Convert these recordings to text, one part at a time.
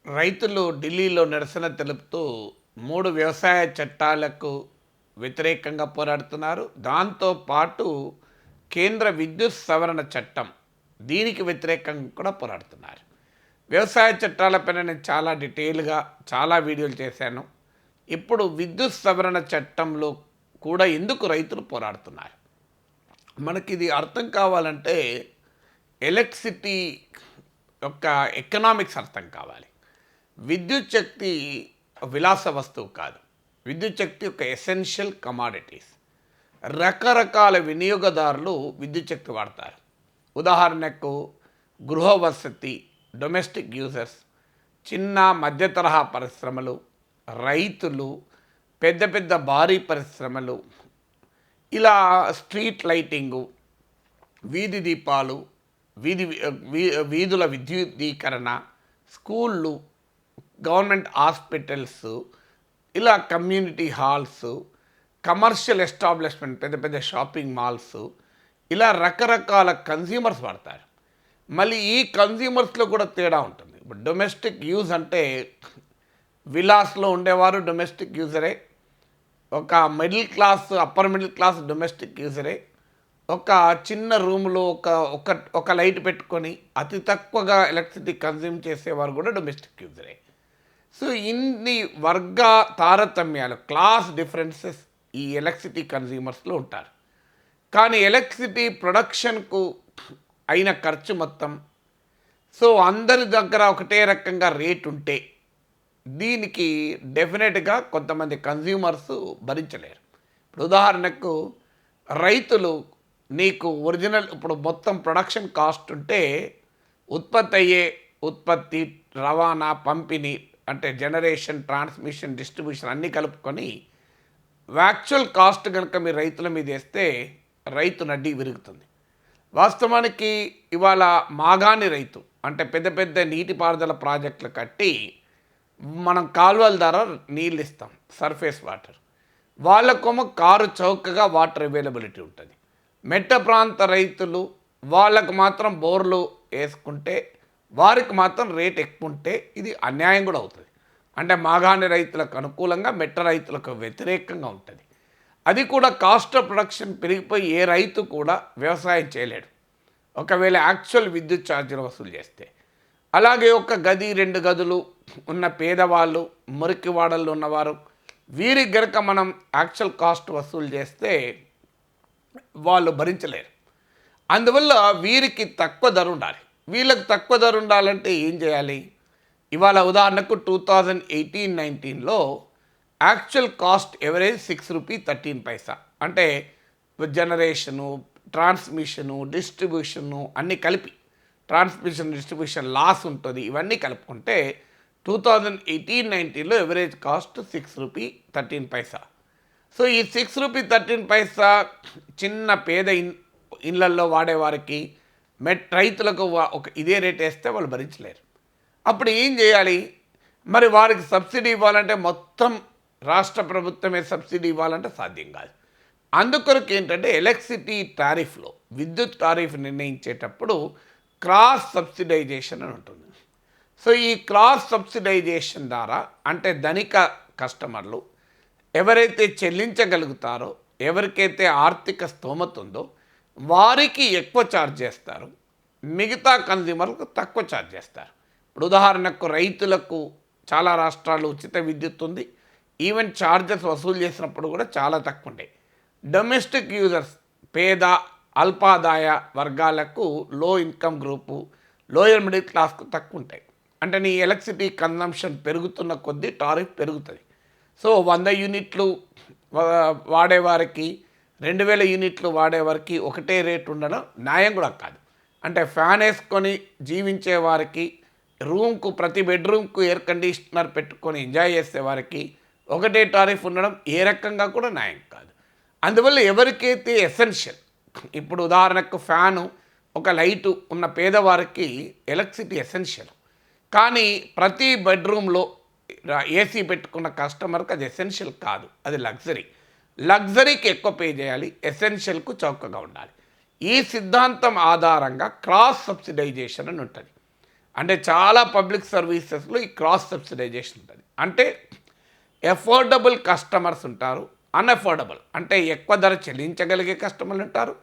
రైతులు ఢిల్లీలో నిరసన తెలుపుతూ 3 వ్యవసాయ చట్టాలకు వ్యతిరేకంగా పోరాడుతున్నారు. దాంతో పాటు కేంద్ర విద్యుత్ సవరణ చట్టం దీనికి వ్యతిరేకంగా కూడా పోరాడుతున్నారు. వ్యవసాయ చట్టాలపైన నేను చాలా డీటెయిల్‌గా చాలా వీడియోలు చేశాను. ఇప్పుడు విద్యుత్ సవరణ చట్టంలో కూడా ఎందుకు రైతులు పోరాడుతున్నారు? మనకిది అర్థం కావాలంటే ఎలక్ట్రిసిటీ యొక్క ఎకనామిక్స్ అర్థం కావాలి. విద్యుత్ శక్తి విలాస వస్తువు కాదు. విద్యుత్ శక్తి ఒక ఎసెన్షియల్ కమాడిటీస్. రకరకాల వినియోగదారులు విద్యుత్ శక్తి వాడతారు. ఉదాహరణకు గృహ వసతి, డొమెస్టిక్ యూజర్స్, చిన్న మధ్య తరహా పరిశ్రమలు, రైతులు, పెద్ద పెద్ద భారీ పరిశ్రమలు, ఇలా స్ట్రీట్ లైటింగు, వీధి దీపాలు, వీధుల విద్యుదీకరణ, స్కూళ్ళు, గవర్నమెంట్ హాస్పిటల్స్, ఇలా కమ్యూనిటీ హాల్స్, కమర్షియల్ ఎస్టాబ్లిష్మెంట్, పెద్ద పెద్ద షాపింగ్ మాల్స్, ఇలా రకరకాల కన్జ్యూమర్స్ వాడతారు. మళ్ళీ ఈ కన్జ్యూమర్స్లో కూడా తేడా ఉంటుంది. ఇప్పుడు డొమెస్టిక్ యూజ్ అంటే విలాస్లో ఉండేవారు డొమెస్టిక్ యూజరే, ఒక middle class, upper middle class domestic యూజరే, ఒక చిన్న రూమ్లో ఒక లైట్ పెట్టుకొని అతి తక్కువగా ఎలక్ట్రిసిటీ కన్జ్యూమ్ చేసేవారు కూడా డొమెస్టిక్ యూజరే. సో ఇన్ని వర్గ తారతమ్యాలు, క్లాస్ డిఫరెన్సెస్ ఈ ఎలక్ట్రిసిటీ కన్జ్యూమర్స్లో ఉంటారు. కానీ ఎలక్ట్రిసిటీ ప్రొడక్షన్కు అయిన ఖర్చు మొత్తం, సో అందరి దగ్గర ఒకటే రకంగా రేట్ ఉంటే దీనికి డెఫినెట్గా కొంతమంది కన్జ్యూమర్స్ భరించలేరు. ఇప్పుడు ఉదాహరణకు రైతులు, నీకు ఒరిజినల్ ఇప్పుడు మొత్తం ప్రొడక్షన్ కాస్ట్ ఉంటే ఉత్పత్తి, రవాణా, పంపిణీ అంటే జనరేషన్, ట్రాన్స్మిషన్, డిస్ట్రిబ్యూషన్ అన్నీ కలుపుకొని యాక్చువల్ కాస్ట్ కనుక మీరు రైతుల మీద వేస్తే రైతు నడ్డి విరుగుతుంది. వాస్తవానికి ఇవాళ మాగాణి రైతు అంటే పెద్ద పెద్ద నీటిపారుదల ప్రాజెక్టులు కట్టి మనం కాలువల ద్వారా నీళ్ళు ఇస్తాం, సర్ఫేస్ వాటర్. వాళ్ళకేమో కారు చౌకగా వాటర్ అవైలబిలిటీ ఉంటుంది. మెట్ట ప్రాంత రైతులు వాళ్ళకు మాత్రం బోర్లు వేసుకుంటే వారికి మాత్రం రేట్ ఎక్కువ ఉంటే ఇది అన్యాయం కూడా అవుతుంది. అంటే మాగాణి రైతులకు అనుకూలంగా, మెట్ట రైతులకు వ్యతిరేకంగా ఉంటుంది. అది కూడా కాస్ట్ ఆఫ్ ప్రొడక్షన్ పెరిగిపోయి ఏ రైతు కూడా వ్యవసాయం చేయలేడు ఒకవేళ యాక్చువల్ విద్యుత్ ఛార్జీలు వసూలు చేస్తే. అలాగే ఒక గది, 2 గదులు ఉన్న పేదవాళ్ళు, మురికి వాడల్లో ఉన్నవారు, వీరికి గనక మనం యాక్చువల్ కాస్ట్ వసూలు చేస్తే వాళ్ళు భరించలేరు. అందువల్ల వీరికి తక్కువ ధర ఉండాలి. వీళ్ళకి తక్కువ ధర ఉండాలంటే ఏం చేయాలి? ఇవాళ ఉదాహరణకు 2018-19లో యాక్చువల్ కాస్ట్ ఎవరేజ్ ₹6.13. అంటే జనరేషను, ట్రాన్స్మిషను, డిస్ట్రిబ్యూషను అన్నీ కలిపి, ట్రాన్స్మిషన్ డిస్ట్రిబ్యూషన్ లాస్ ఉంటుంది, ఇవన్నీ కలుపుకుంటే 2018-19లో ఎవరేజ్ కాస్ట్ ₹6.13. సో ఈ ₹6.13 చిన్న పేద ఇళ్ళల్లో వాడేవారికి, రైతులకు ఒక ఇదే రేట్ వేస్తే వాళ్ళు భరించలేరు. అప్పుడు ఏం చేయాలి? మరి వారికి సబ్సిడీ ఇవ్వాలంటే మొత్తం రాష్ట్ర ప్రభుత్వమే సబ్సిడీ ఇవ్వాలంటే సాధ్యం కాదు. అందుకొరకు ఏంటంటే ఎలక్ట్రిసిటీ టారిఫ్లో, విద్యుత్ టారిఫ్ నిర్ణయించేటప్పుడు క్రాస్ సబ్సిడైజేషన్ అని ఉంటుంది. సో ఈ క్రాస్ సబ్సిడైజేషన్ ద్వారా అంటే ధనిక కస్టమర్లు ఎవరైతే చెల్లించగలుగుతారో, ఎవరికైతే ఆర్థిక స్తోమత ఉందో వారికి ఎక్కువ ఛార్జ్ చేస్తారు, మిగతా కన్జ్యూమర్లకు తక్కువ ఛార్జ్ చేస్తారు. ఇప్పుడు ఉదాహరణకు రైతులకు చాలా రాష్ట్రాలు ఉచిత విద్యుత్ ఉంది. ఈవెన్ ఛార్జెస్ వసూలు చేసినప్పుడు కూడా చాలా తక్కువ ఉంటాయి. డొమెస్టిక్ యూజర్స్, పేద అల్పాదాయ వర్గాలకు, లో ఇన్కమ్ గ్రూపు, లోయర్ మిడిల్ క్లాస్కు తక్కువ ఉంటాయి. అంటే నీ ఎలక్ట్రిసిటీ కన్జంప్షన్ పెరుగుతున్న కొద్దీ టారిఫ్ పెరుగుతుంది. సో 100 యూనిట్లు వాడేవారికి, 2000 యూనిట్లు వాడేవారికి ఒకటే రేట్ ఉండడం న్యాయం కూడా కాదు. అంటే ఫ్యాన్ వేసుకొని జీవించే వారికి, రూమ్కు ప్రతి బెడ్రూమ్కు ఎయిర్ కండిషనర్ పెట్టుకొని ఎంజాయ్ చేసేవారికి ఒకటే టారిఫ్ ఉండడం ఏ రకంగా కూడా న్యాయం కాదు. అందువల్ల ఎవరికైతే ఎసెన్షియల్, ఇప్పుడు ఉదాహరణకు ఫ్యాను, ఒక లైటు ఉన్న పేదవారికి ఎలక్ట్రిసిటీ ఎసెన్షియల్. కానీ ప్రతి బెడ్రూమ్లో ఏసీ పెట్టుకున్న కస్టమర్కి అది ఎసెన్షియల్ కాదు, అది లగ్జరీ. లగ్జరీకి ఎక్కువ పే చేయాలి, ఎసెన్షియల్కు చౌకగా ఉండాలి. ఈ సిద్ధాంతం ఆధారంగా క్రాస్ సబ్సిడైజేషన్ అని ఉంటుంది. అంటే చాలా పబ్లిక్ సర్వీసెస్లో ఈ క్రాస్ సబ్సిడైజేషన్ ఉంటుంది. అంటే ఎఫోర్డబుల్ కస్టమర్స్ ఉంటారు, అన్ఎఫోర్డబుల్ అంటే ఎక్కువ ధర చెల్లించగలిగే కస్టమర్లు ఉంటారు,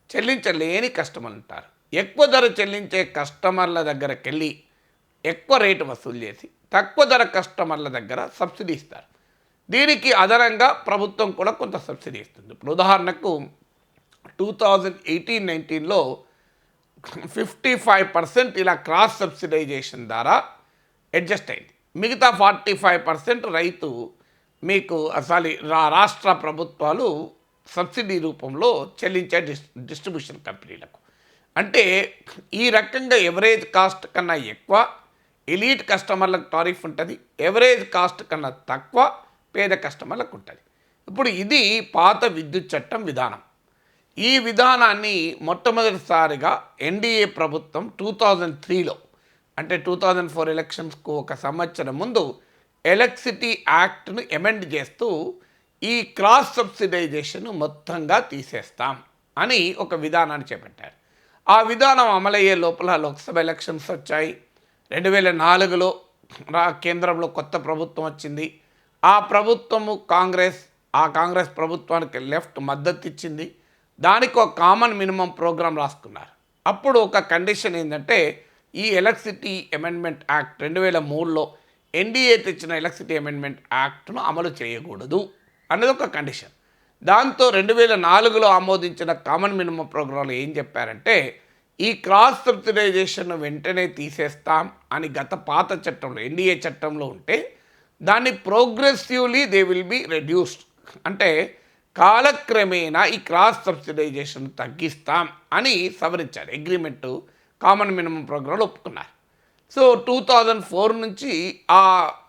చెల్లించలేని కస్టమర్లు ఉంటారు. ఎక్కువ ధర చెల్లించే కస్టమర్ల దగ్గరికి వెళ్ళి ఎక్కువ రేటు వసూలు చేసి తక్కువ ధర కస్టమర్ల దగ్గర సబ్సిడీ ఇస్తారు. దీనికి అదనంగా ప్రభుత్వం కూడా కొంత సబ్సిడీ ఇస్తుంది. ఇప్పుడు ఉదాహరణకు 2018-19లో 55% ఇలా క్రాస్ సబ్సిడైజేషన్ ద్వారా అడ్జస్ట్ అయింది. మిగతా 45% రైతు మీకు అసలు రాష్ట్ర ప్రభుత్వాలు సబ్సిడీ రూపంలో చెల్లించే డిస్ట్రిబ్యూషన్ కంపెనీలకు. అంటే ఈ రకంగా ఎవరేజ్ కాస్ట్ కన్నా ఎక్కువ ఎలీట్ కస్టమర్లకు టారిఫ్ ఉంటుంది, ఎవరేజ్ కాస్ట్ కన్నా తక్కువ పేద కస్టమర్లకు ఉంటుంది. ఇప్పుడు ఇది పాత విద్యుత్ చట్టం విధానం. ఈ విధానాన్ని మొట్టమొదటిసారిగా ఎన్డీఏ ప్రభుత్వం 2003లో అంటే 2004 ఎలక్షన్స్కు ఒక సంవత్సరం ముందు ఎలక్ట్రిసిటీ యాక్ట్ను అమెండ్ చేస్తూ ఈ క్రాస్ సబ్సిడైజేషన్ మొత్తంగా తీసేస్తాం అని ఒక విధానాన్ని చేపట్టారు. ఆ విధానం అమలయ్యే లోపల లోక్సభ ఎలక్షన్స్ వచ్చాయి. 2004లో కేంద్రంలో కొత్త ప్రభుత్వం వచ్చింది. ఆ ప్రభుత్వము కాంగ్రెస్ ప్రభుత్వానికి లెఫ్ట్ మద్దతు ఇచ్చింది. దానికి ఒక కామన్ మినిమం ప్రోగ్రాం రాసుకున్నారు. అప్పుడు ఒక కండిషన్ ఏంటంటే ఈ ఎలక్ట్రిసిటీ అమెండ్మెంట్ యాక్ట్ 2003లో ఎన్డీఏ తెచ్చిన ఎలక్ట్రిసిటీ అమెండ్మెంట్ యాక్ట్ను అమలు చేయకూడదు అన్నది ఒక కండిషన్. దాంతో 2004లో ఆమోదించిన కామన్ మినిమం ప్రోగ్రాంలో ఏం చెప్పారంటే ఈ క్రాస్ సబ్సిడైజేషన్ వెంటనే తీసేస్తాం అని గత పాత చట్టంలో ఎన్డీఏ చట్టంలో ఉంటే దాన్ని progressively they will be reduced అంటే కాలక్రమేణా ఈ క్రాస్ సబ్సిడైజేషన్ తగ్గిస్తాం అని సవరించారు. అగ్రిమెంటు కామన్ మినిమం ప్రోగ్రాంలో ఒప్పుకున్నారు. సో 2004 నుంచి ఆ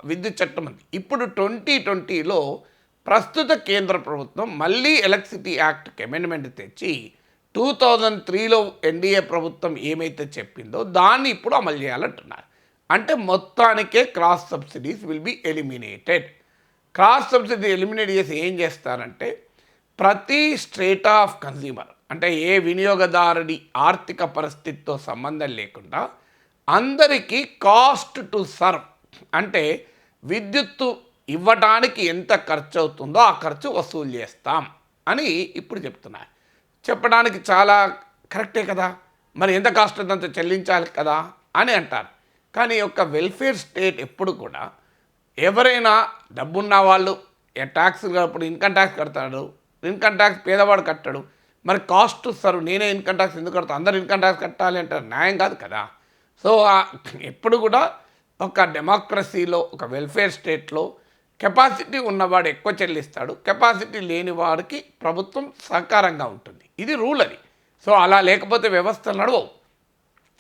విద్యుత్ చట్టం ఉంది. ఇప్పుడు 2020లో ప్రస్తుత కేంద్ర ప్రభుత్వం మళ్ళీ ఎలక్ట్రిసిటీ యాక్ట్కి అమెండ్మెంట్ తెచ్చి 2003లో ఎన్డీఏ ప్రభుత్వం ఏమైతే చెప్పిందో దాన్ని ఇప్పుడు అమలు చేయాలంటున్నారు. అంటే మొత్తానికే cross subsidies will be eliminated. Cross subsidy eliminate చేసి ఏం చేస్తారంటే ప్రతి స్ట్రేట్ ఆఫ్ కన్జ్యూమర్ అంటే ఏ వినియోగదారుడి ఆర్థిక పరిస్థితితో సంబంధం లేకుండా అందరికీ కాస్ట్ టు సర్వ్ అంటే విద్యుత్తు ఇవ్వడానికి ఎంత ఖర్చు అవుతుందో ఆ ఖర్చు వసూలు చేస్తాం అని ఇప్పుడు చెప్తున్నారు. చెప్పడానికి చాలా కరెక్టే కదా, మరి ఎంత కాస్ట్ అంత చెల్లించాలి కదా అని అంటారు. కానీ ఒక వెల్ఫేర్ స్టేట్ ఎప్పుడు కూడా ఎవరైనా డబ్బున్న వాళ్ళు ట్యాక్స్ అప్పుడు ఇన్కమ్ ట్యాక్స్ కడతాడు, ఇన్కమ్ ట్యాక్స్ పేదవాడు కట్టాడు, మరి కాస్ట్ టు సర్వ్ నేనే ఇన్కమ్ ట్యాక్స్ ఎందుకు కడతాను, అందరూ ఇన్కమ్ ట్యాక్స్ కట్టాలి అంటారు, న్యాయం కాదు కదా. సో ఎప్పుడు కూడా ఒక డెమోక్రసీలో ఒక వెల్ఫేర్ స్టేట్లో కెపాసిటీ ఉన్నవాడు ఎక్కువ చెల్లిస్తాడు, కెపాసిటీ లేని వాడికి ప్రభుత్వం సహకారంగా ఉంటుంది. ఇది రూల్ అది. సో అలా లేకపోతే వ్యవస్థలు నడవవు.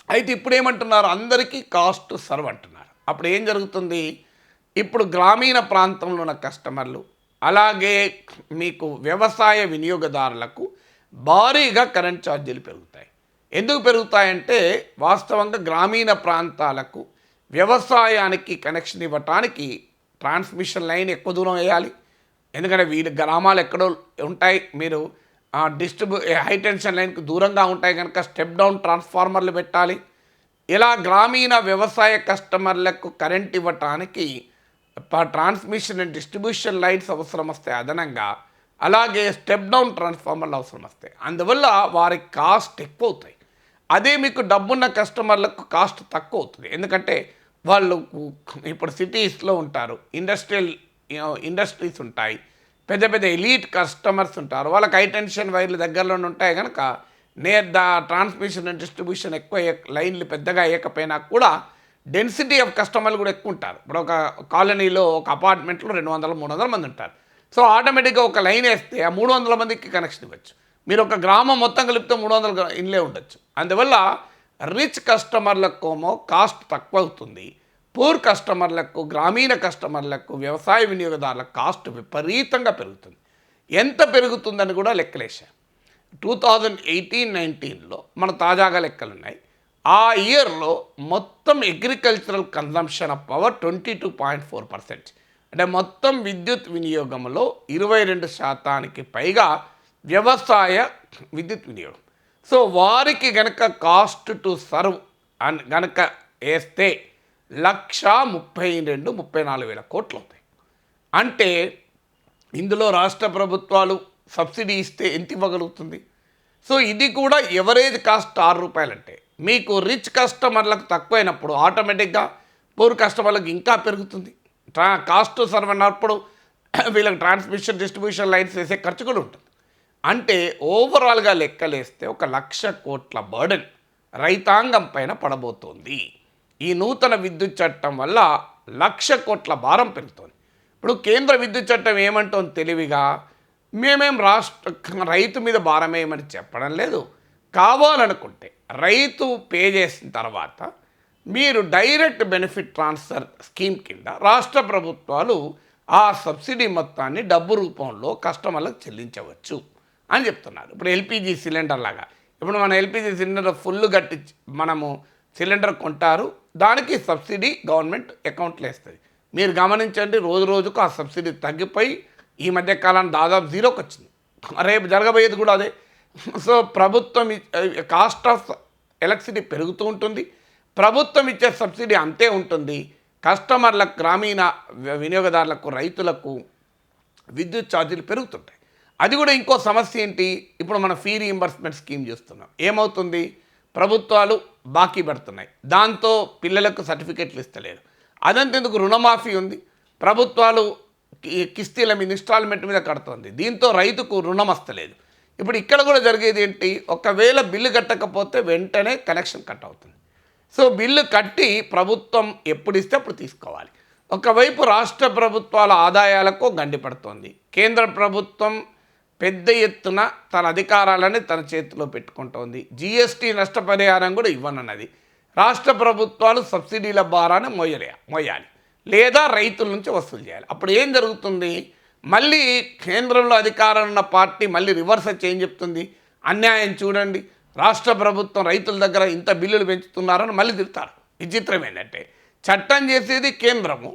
అయితే ఇప్పుడు ఏమంటున్నారు, అందరికీ కాస్ట్ టు సర్వ్ అంటున్నారు. అప్పుడు ఏం జరుగుతుంది, ఇప్పుడు గ్రామీణ ప్రాంతంలో ఉన్న కస్టమర్లు అలాగే మీకు వ్యవసాయ వినియోగదారులకు భారీగా కరెంట్ ఛార్జీలు పెరుగుతాయి. ఎందుకు పెరుగుతాయంటే వాస్తవంగా గ్రామీణ ప్రాంతాలకు వ్యవసాయానికి కనెక్షన్ ఇవ్వటానికి ట్రాన్స్మిషన్ లైన్ ఎక్కువ దూరం వేయాలి. ఎందుకంటే వీళ్ళ గ్రామాలు ఎక్కడో ఉంటాయి, మీరు హై టెన్షన్ లైన్కి దూరంగా ఉంటాయి కనుక స్టెప్ డౌన్ ట్రాన్స్ఫార్మర్లు పెట్టాలి. ఇలా గ్రామీణ వ్యవసాయ కస్టమర్లకు కరెంట్ ఇవ్వటానికి ట్రాన్స్మిషన్ అండ్ డిస్ట్రిబ్యూషన్ లైన్స్ అవసరం వస్తాయి అదనంగా, అలాగే స్టెప్ డౌన్ ట్రాన్స్ఫార్మర్లు అవసరం వస్తాయి. అందువల్ల వారికి కాస్ట్ ఎక్కువ అవుతాయి. అదే మీకు డబ్బున్న కస్టమర్లకు కాస్ట్ తక్కువ అవుతుంది. ఎందుకంటే వాళ్ళు ఇప్పుడు సిటీస్లో ఉంటారు, ఇండస్ట్రీస్ ఉంటాయి, పెద్ద పెద్ద ఎలీట్ కస్టమర్స్ ఉంటారు, వాళ్ళకి హై టెన్షన్ వైర్లు దగ్గరలోనే ఉంటాయి కనుక ట్రాన్స్మిషన్ అండ్ డిస్ట్రిబ్యూషన్ ఎక్కువ లైన్లు పెద్దగా అయ్యకపోయినా కూడా డెన్సిటీ ఆఫ్ కస్టమర్లు కూడా ఎక్కువ ఉంటారు. ఇప్పుడు ఒక కాలనీలో ఒక అపార్ట్మెంట్లో 200-300 మంది ఉంటారు. సో ఆటోమేటిక్గా ఒక లైన్ వేస్తే ఆ 300 మందికి కనెక్షన్ ఇవ్వచ్చు. మీరు ఒక గ్రామం మొత్తం కలిపితే 300 ఇండ్లే ఉండొచ్చు. అందువల్ల రిచ్ కస్టమర్లకేమో కాస్ట్ తక్కువ అవుతుంది, పూర్ కస్టమర్లకు గ్రామీణ కస్టమర్లకు వ్యవసాయ వినియోగదారులకు కాస్ట్ విపరీతంగా పెరుగుతుంది. ఎంత పెరుగుతుందని కూడా లెక్కలేశారు. 2018-19లో మన తాజాగా లెక్కలున్నాయి. ఆ ఇయర్లో మొత్తం అగ్రికల్చరల్ కన్జంప్షన్ ఆఫ్ పవర్ 22.4%. అంటే మొత్తం విద్యుత్ వినియోగంలో 22% పైగా వ్యవసాయ విద్యుత్ వినియోగం. సో వారికి గనక కాస్ట్ టు సర్వ్ అని గనక వేస్తే 1,32,34,000 కోట్లు అవుతాయి. అంటే ఇందులో రాష్ట్ర ప్రభుత్వాలు సబ్సిడీ ఇస్తే ఎంత ఇవ్వగలుగుతుంది? సో ఇది కూడా ఎవరేజ్ కాస్ట్ ₹6 అంటే మీకు రిచ్ కస్టమర్లకు తక్కువైనప్పుడు ఆటోమేటిక్గా పూర్ కస్టమర్లకు ఇంకా పెరుగుతుంది. కాస్ట్ సర్వ్ అన్నప్పుడు వీళ్ళకి ట్రాన్స్మిషన్ డిస్ట్రిబ్యూషన్ లైన్స్ వేసే ఖర్చు కూడా ఉంటుంది. అంటే ఓవరాల్గా లెక్కలేస్తే 1,00,000 కోట్ల బర్డెన్ రైతాంగం పైన పడబోతోంది. ఈ నూతన విద్యుత్ చట్టం వల్ల 1,00,000 కోట్ల భారం పెరుగుతుంది. ఇప్పుడు కేంద్ర విద్యుత్ చట్టం ఏమంటోంది తెలివిగా, మేమేం రైతు మీద భారం వేయమని చెప్పడం లేదు. కావాలనుకుంటే రైతు పే చేసిన తర్వాత మీరు డైరెక్ట్ బెనిఫిట్ ట్రాన్స్ఫర్ స్కీమ్ కింద రాష్ట్ర ప్రభుత్వాలు ఆ సబ్సిడీ మొత్తాన్ని డబ్బు రూపంలో కస్టమర్లకు చెల్లించవచ్చు అని చెప్తున్నారు. ఇప్పుడు ఎల్పిజి సిలిండర్ లాగా, ఇప్పుడు మన ఎల్పిజి సిలిండర్ ఫుల్ కట్టి మనము సిలిండర్ కొంటారు, దానికి సబ్సిడీ గవర్నమెంట్ అకౌంట్లో వేస్తుంది. మీరు గమనించండి, రోజు రోజుకు ఆ సబ్సిడీ తగ్గిపోయి ఈ మధ్యకాలం దాదాపు జీరోకి వచ్చింది. రేపు జరగబోయేది కూడా అదే. సో ప్రభుత్వం కాస్ట్ ఆఫ్ ఎలక్ట్రిసిటీ పెరుగుతూ ఉంటుంది, ప్రభుత్వం ఇచ్చే సబ్సిడీ అంతే ఉంటుంది. కస్టమర్లకు, గ్రామీణ వినియోగదారులకు, రైతులకు విద్యుత్ ఛార్జీలు పెరుగుతుంటాయి. అది కూడా ఇంకో సమస్య ఏంటి, ఇప్పుడు మనం ఫీ రీయింబర్స్మెంట్ స్కీమ్ చేస్తున్నాం. ఏమవుతుంది, ప్రభుత్వాలు బాకీ పెడుతున్నాయి, దాంతో పిల్లలకు సర్టిఫికెట్లు ఇస్తలేరు. అదంతెందుకు రుణమాఫీ ఉంది, ప్రభుత్వాలు కిస్తీల మీద ఇన్స్టాల్మెంట్ మీద కడుతుంది, దీంతో రైతుకు రుణం వస్తలేదు. ఇప్పుడు ఇక్కడ కూడా జరిగేది ఏంటి, ఒకవేళ బిల్లు కట్టకపోతే వెంటనే కనెక్షన్ కట్ అవుతుంది. సో బిల్లు కట్టి ప్రభుత్వం ఎప్పుడు ఇస్తే అప్పుడు తీసుకోవాలి. ఒకవైపు రాష్ట్ర ప్రభుత్వాల ఆదాయాలకు గండిపడుతోంది, కేంద్ర ప్రభుత్వం పెద్ద ఎత్తున తన అధికారాలని తన చేతిలో పెట్టుకుంటోంది. జిఎస్టీ నష్టపరిహారం కూడా ఇవ్వనన్నది. రాష్ట్ర ప్రభుత్వాలు సబ్సిడీల భారాన్ని మోయాలి లేదా రైతుల నుంచి వసూలు చేయాలి. అప్పుడు ఏం జరుగుతుంది, మళ్ళీ కేంద్రంలో అధికారం ఉన్న పార్టీ మళ్ళీ రివర్స్ వచ్చి ఏం చెప్తుంది, అన్యాయం చూడండి, రాష్ట్ర ప్రభుత్వం రైతుల దగ్గర ఇంత బిల్లులు పెంచుతున్నారని మళ్ళీ తిడతారు. విచిత్రం ఏంటంటే చట్టం చేసేది కేంద్రము,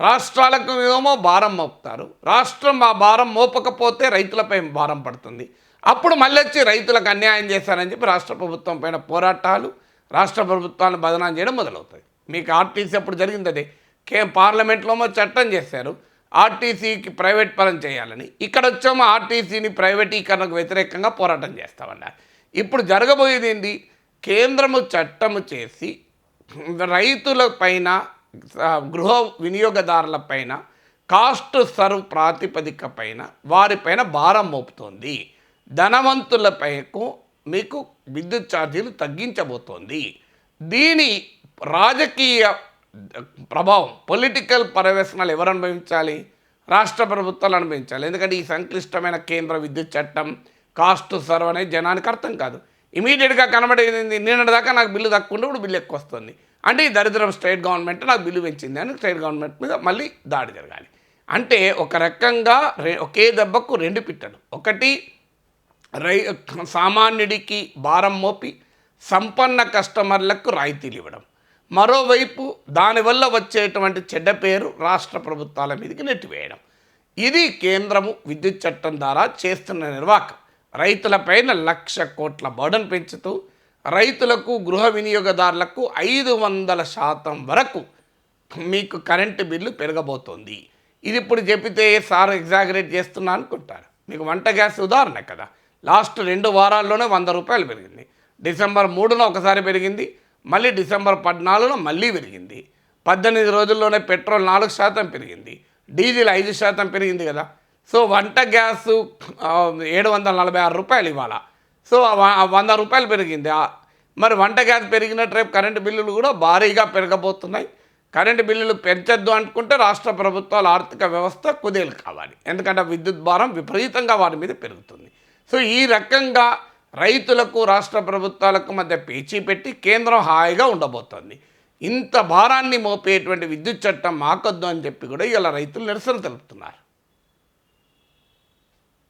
రాష్ట్రాలకు ఏమో భారం మోపుతారు, రాష్ట్రం ఆ భారం మోపకపోతే రైతులపై భారం పడుతుంది. అప్పుడు మళ్ళీ వచ్చి రైతులకు అన్యాయం చేశారని చెప్పి రాష్ట్ర ప్రభుత్వం పైన పోరాటాలు, రాష్ట్ర ప్రభుత్వాన్ని బదనాం చేయడం మొదలవుతుంది. మీకు ఆర్టీసీ అప్పుడు జరిగింది అదే. పార్లమెంట్లో చట్టం చేశారు ఆర్టీసీకి ప్రైవేట్ పరం చేయాలని, ఇక్కడ వచ్చామో ఆర్టీసీని ప్రైవేటీకరణకు వ్యతిరేకంగా పోరాటం చేస్తామన్నారు. ఇప్పుడు జరగబోయేది ఏంటి, కేంద్రము చట్టము చేసి రైతుల పైన, గృహ వినియోగదారుల పైన కాస్ట్ సర్వ్ ప్రాతిపదిక పైన వారిపైన భారం మోపుతోంది. ధనవంతులపైకు మీకు విద్యుత్ ఛార్జీలు తగ్గించబోతోంది. దీని రాజకీయ ప్రభావం, పొలిటికల్ పర్యవేక్షణలు ఎవరు అనుభవించాలి, రాష్ట్ర ప్రభుత్వాలు అనుభవించాలి. ఎందుకంటే ఈ సంక్లిష్టమైన కేంద్ర విద్యుత్ చట్టం కాస్ట్ సర్వ్ అనేది జనానికి అర్థం కాదు. ఇమీడియట్గా కనబడేది, నిన్నటిదాకా నాకు బిల్లు తక్కువ ఉంటే ఇప్పుడు బిల్లు ఎక్కువ వస్తుంది అంటే ఈ దరిద్రం స్టేట్ గవర్నమెంట్ నాకు బిల్లు పెంచింది అని స్టేట్ గవర్నమెంట్ మీద మళ్ళీ దాడి జరగాలి. అంటే ఒక రకంగా ఒకే దెబ్బకు రెండు పిట్టలు, ఒకటి సామాన్యుడికి భారం మోపి సంపన్న కస్టమర్లకు రాయితీలు ఇవ్వడం, మరోవైపు దానివల్ల వచ్చేటువంటి చెడ్డ పేరు రాష్ట్ర ప్రభుత్వాల మీదకి నెట్టివేయడం. ఇది కేంద్రము విద్యుత్ చట్టం ద్వారా చేస్తున్న నిర్వాహకం. రైతులపైన 1,00,000 కోట్ల బర్డన్ పెంచుతూ రైతులకు, గృహ వినియోగదారులకు 500% వరకు మీకు కరెంటు బిల్లు పెరగబోతోంది. ఇది ఇప్పుడు చెప్పితే సార్ ఎగ్జాగరేట్ చేస్తున్నా అనుకుంటారు. మీకు వంట గ్యాస్ ఉదాహరణ కదా, లాస్ట్ 2 వారాల్లోనే ₹100 పెరిగింది. డిసెంబర్ 3న ఒకసారి పెరిగింది, మళ్ళీ డిసెంబర్ 14న మళ్ళీ పెరిగింది. 18 రోజుల్లోనే పెట్రోల్ 4% పెరిగింది, డీజిల్ 5% పెరిగింది కదా. సో వంట గ్యాసు ₹746 ఇవాళ. సో ₹100 పెరిగింది. మరి వంట గ్యాస్ పెరిగినట్టు రేపు కరెంటు బిల్లులు కూడా భారీగా పెరగబోతున్నాయి. కరెంటు బిల్లులు పెంచొద్దు అనుకుంటే రాష్ట్ర ప్రభుత్వాల ఆర్థిక వ్యవస్థ కుదేలు కావాలి, ఎందుకంటే విద్యుత్ భారం విపరీతంగా వారి మీద పెరుగుతుంది. సో ఈ రకంగా రైతులకు, రాష్ట్ర ప్రభుత్వాలకు మధ్య పేచీ పెట్టి కేంద్రం హాయిగా ఉండబోతోంది. ఇంత భారాన్ని మోపేటువంటి విద్యుత్ చట్టం మాకొద్దు అని చెప్పి కూడా ఇలా రైతులు నిరసన తెలుపుతున్నారు.